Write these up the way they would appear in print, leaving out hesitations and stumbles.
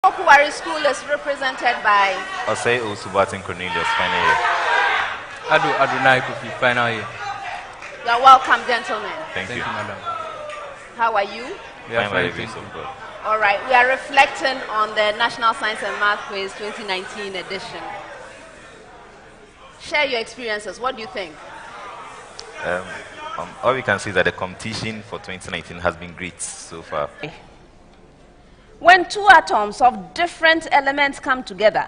Opoku Ware School is represented by Osei, Owusu, Boateng, Cornelius, final year. Adonai Kofi, final year. You are welcome, gentlemen. Thank you, madam. How are you? We are by the fine, grace thank of you. God. All right, we are reflecting on the National Science and Math Quiz 2019 edition. Share your experiences. What do you think? All we can see is that the competition for 2019 has been great so far. When two atoms of different elements come together,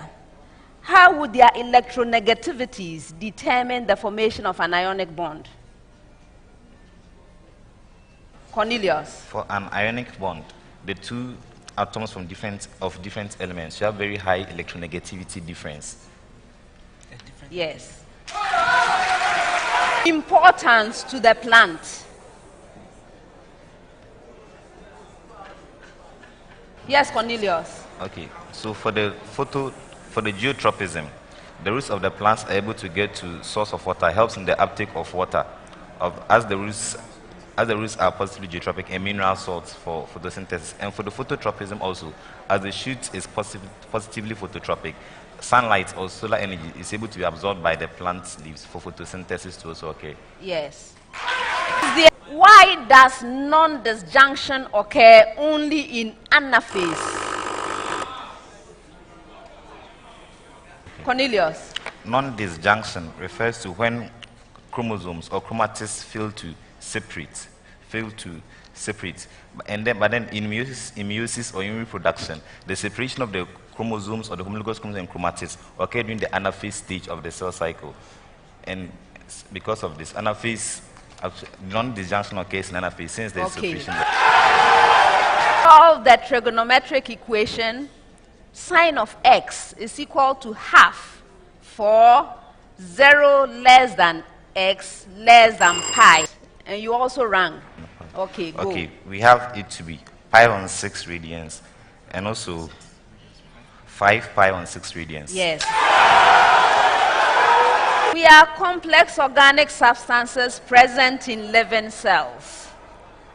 how would their electronegativities determine the formation of an ionic bond? Cornelius. For an ionic bond, the two atoms from different elements should have very high electronegativity difference. Yes. Importance to the plant. Yes, Cornelius. Okay, so for the geotropism, the roots of the plants are able to get to source of water, helps in the uptake of water, as the roots are positively geotropic and mineral salts for photosynthesis. And for the phototropism also, as the shoot is positively phototropic, sunlight or solar energy is able to be absorbed by the plant leaves for photosynthesis to also occur. Yes. Why does non-disjunction occur only in anaphase? Cornelius. Non-disjunction refers to when chromosomes or chromatids fail to separate. But then in meiosis or in reproduction, the separation of the chromosomes or the homologous chromosomes and chromatids occur during the anaphase stage of the cell cycle. And because of this, anaphase, non-disjunction occurs in anaphase since there is separation. Solve the trigonometric equation. Sine of x is equal to half for 0 less than x less than pi. And you also rang. Okay, go. Okay, we have it to be pi on 6 radians and also 5 pi on 6 radians. Yes. We are complex organic substances present in living cells.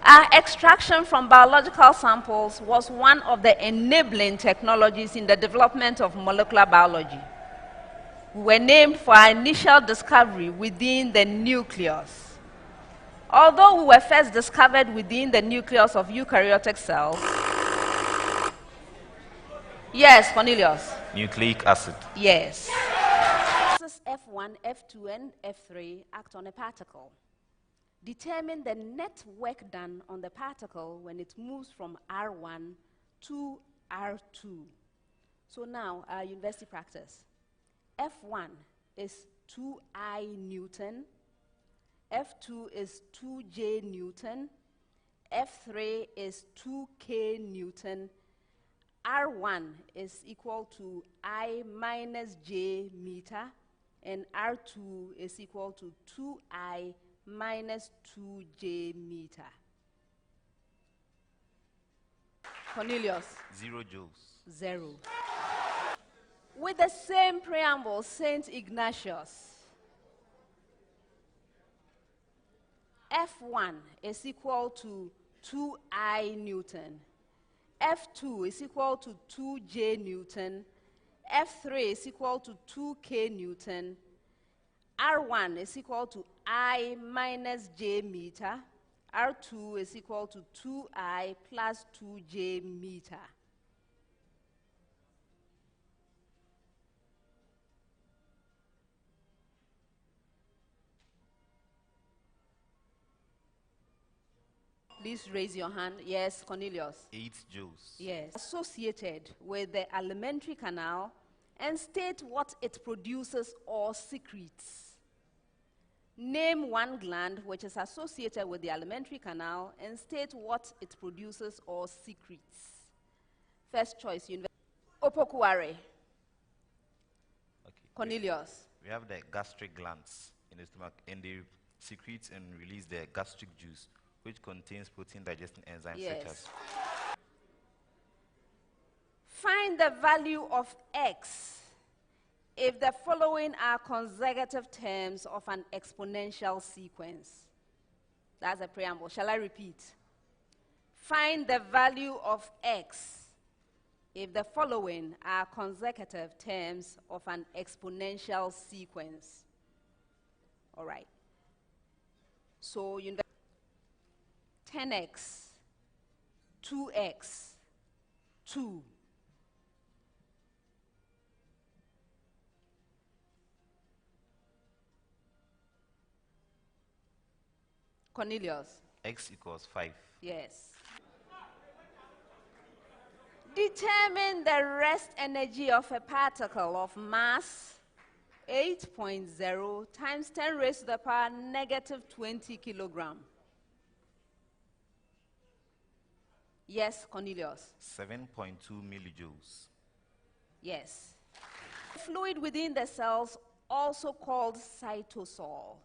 Our extraction from biological samples was one of the enabling technologies in the development of molecular biology. We were named for our initial discovery within the nucleus. Although we were first discovered within the nucleus of eukaryotic cells. Yes, Cornelius. Nucleic acid. Yes. F1, F2, and F3 act on a particle. Determine the net work done on the particle when it moves from R1 to R2. So now, our university practice. F1 is 2I Newton. F2 is 2J Newton. F3 is 2K Newton. R1 is equal to I minus J meter. And R2 is equal to 2I minus 2J meter. Cornelius. 0 joules. 0. With the same preamble, St. Ignatius. F1 is equal to 2I Newton. F2 is equal to 2J Newton. F3 is equal to 2K Newton. R1 is equal to I minus J meter. R2 is equal to 2I plus 2J meter. Please raise your hand. Yes, Cornelius. 8 joules. Yes. Associated with the alimentary canal and state what it produces or secretes. Name one gland which is associated with the alimentary canal and state what it produces or secretes. First choice, Opoku Ware. Okay. Cornelius. We have the gastric glands in the stomach, and they secrete and release the gastric juice, which contains protein digesting enzymes such as. Find the value of x if the following are consecutive terms of an exponential sequence. That's a preamble. Shall I repeat? Find the value of x if the following are consecutive terms of an exponential sequence. All right. So you 10x, 2x, 2. Cornelius. X equals 5. Yes. Determine the rest energy of a particle of mass 8.0 times 10 raised to the power negative 20 kilogram. Yes, Cornelius. 7.2 millijoules. Yes. Fluid within the cells, also called cytosol.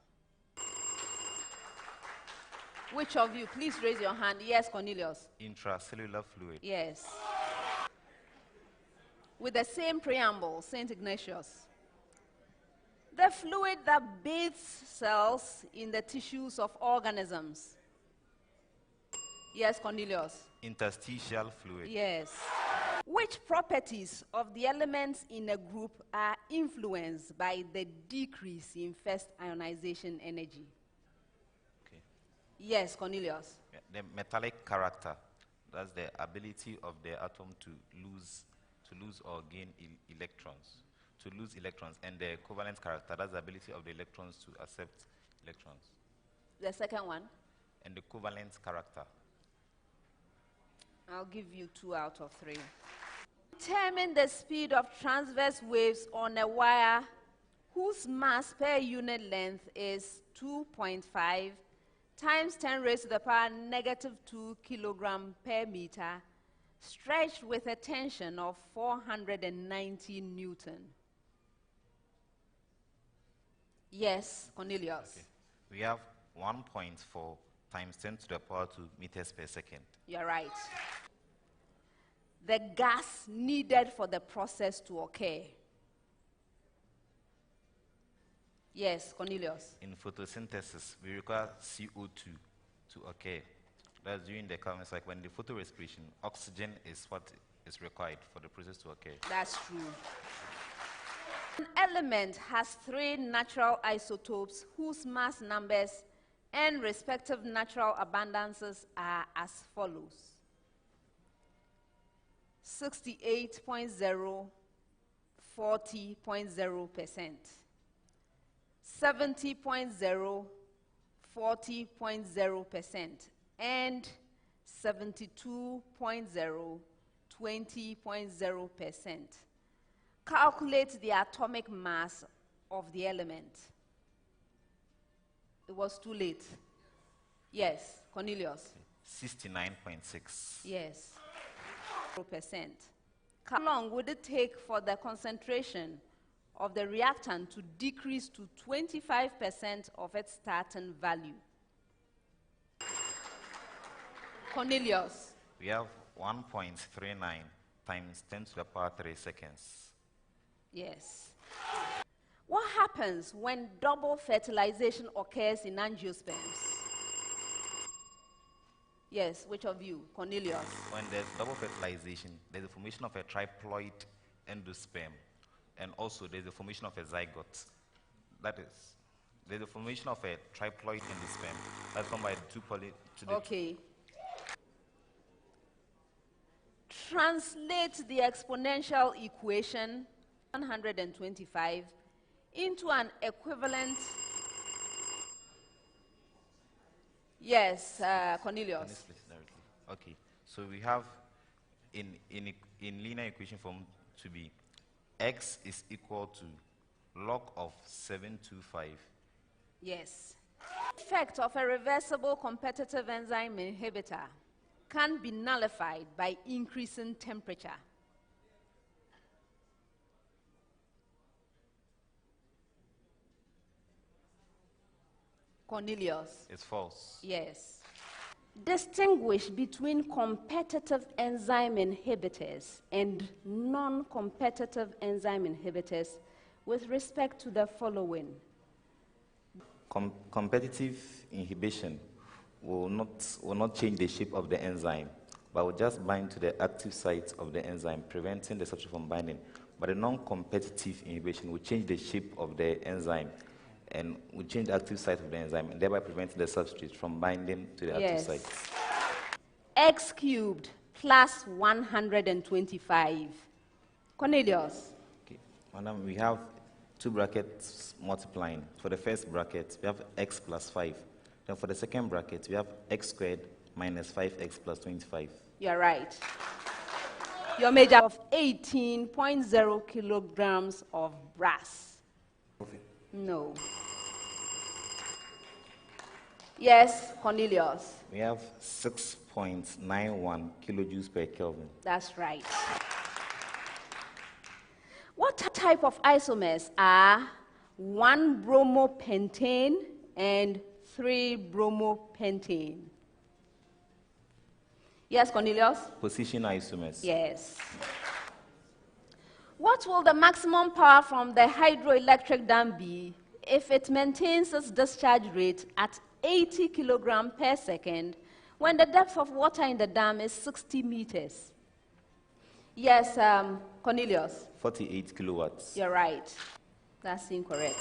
Which of you? Please raise your hand. Yes, Cornelius. Intracellular fluid. Yes. With the same preamble, St. Ignatius. The fluid that bathes cells in the tissues of organisms. Yes, Cornelius. Interstitial fluid. Yes. Which properties of the elements in a group are influenced by the decrease in first ionization energy? Okay. Yes, Cornelius. Yeah, the metallic character, that's the ability of the atom to lose or gain electrons. To lose electrons. And the covalent character, that's the ability of the electrons to accept electrons. The second one? And the covalent character. I'll give you 2 out of 3. Determine the speed of transverse waves on a wire whose mass per unit length is 2.5 times 10 raised to the power negative 2 kilogram per meter, stretched with a tension of 490 Newton. Yes, Cornelius. Okay. We have 1.4 times 10 to the power 2 meters per second. You're right. The gas needed for the process to occur. Yes, Cornelius. In photosynthesis, we require CO2 to occur. That's during the carbon cycle. When the photorespiration, oxygen is what is required for the process to occur. That's true. An element has 3 natural isotopes whose mass numbers and respective natural abundances are as follows: 68.0, 40.0%, 70.0, 40.0%, and 72.0, 20.0%. Calculate the atomic mass of the element. It was too late. Yes, Cornelius. 69.6. Yes. 0%. How long would it take for the concentration of the reactant to decrease to 25% of its starting value? Cornelius. We have 1.39 times 10 to the power 3 seconds. Yes. What happens when double fertilization occurs in angiosperms? Yes, which of you? Cornelius. When there's double fertilization, there's the formation of a triploid endosperm, and also there's the formation of a zygote. That is, there's the formation of a triploid endosperm. That's formed by the 2 poly. Okay. Translate the exponential equation 125 into an equivalent. Yes, Cornelius. Okay, so we have in linear equation form to be x is equal to log of 725. Yes. Effect of a reversible competitive enzyme inhibitor can be nullified by increasing temperature. Cornelius. It's false. Yes. Distinguish between competitive enzyme inhibitors and non-competitive enzyme inhibitors with respect to the following. Competitive inhibition will not change the shape of the enzyme, but will just bind to the active site of the enzyme, preventing the substrate from binding. But the non-competitive inhibition will change the shape of the enzyme and will change the active site of the enzyme, and thereby preventing the substrate from binding to the active site. X cubed plus 125. Cornelius. Okay. Madam, we have two brackets multiplying. For the first bracket, we have x plus 5. Then for the second bracket, we have x squared minus 5x plus 25. You're right. Your measure of 18.0 kilograms of brass. Okay. No. Yes, Cornelius. We have 6.91 kilojoules per Kelvin. That's right. What type of isomers are 1-bromopentane and 3-bromopentane? Yes, Cornelius? Position isomers. Yes. What will the maximum power from the hydroelectric dam be if it maintains its discharge rate at 80 kilograms per second when the depth of water in the dam is 60 meters? Yes, Cornelius? 48 kilowatts. You're right. That's incorrect.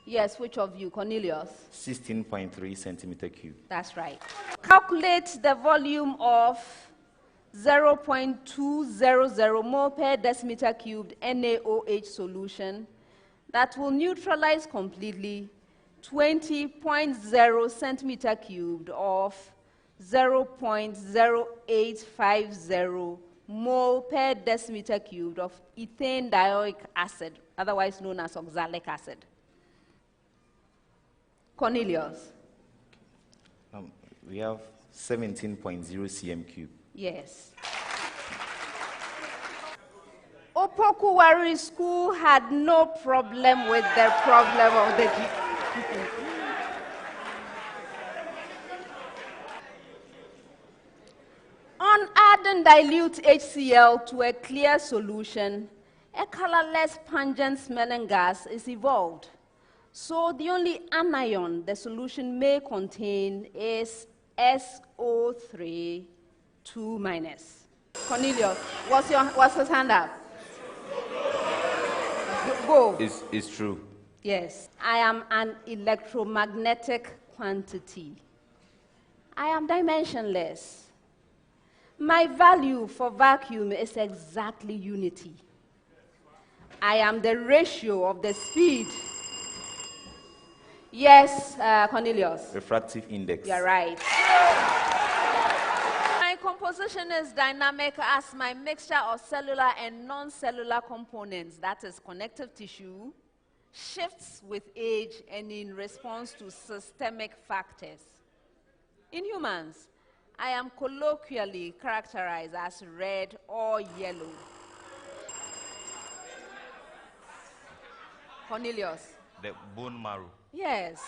Yes, which of you, Cornelius? 16.3 centimeter cube. That's right. Calculate the volume of 0.200 mole per decimeter cubed NaOH solution that will neutralize completely 20.0 centimeter cubed of 0.0850 mole per decimeter cubed of ethane dioic acid, otherwise known as oxalic acid. Cornelius. We have 17.0 cm cube. Yes. Opoku Ware School had no problem with the problem of the On adding dilute HCl to a clear solution, a colorless pungent smelling gas is evolved. So the only anion the solution may contain is SO3 2-. Cornelius, what's his hand up? Go. It's true. Yes. I am an electromagnetic quantity. I am dimensionless. My value for vacuum is exactly unity. I am the ratio of the speed. Yes, Cornelius. Refractive index. You're right. My composition is dynamic as my mixture of cellular and non-cellular components, that is connective tissue, shifts with age and in response to systemic factors. In humans, I am colloquially characterized as red or yellow. Cornelius. The bone marrow. Yes.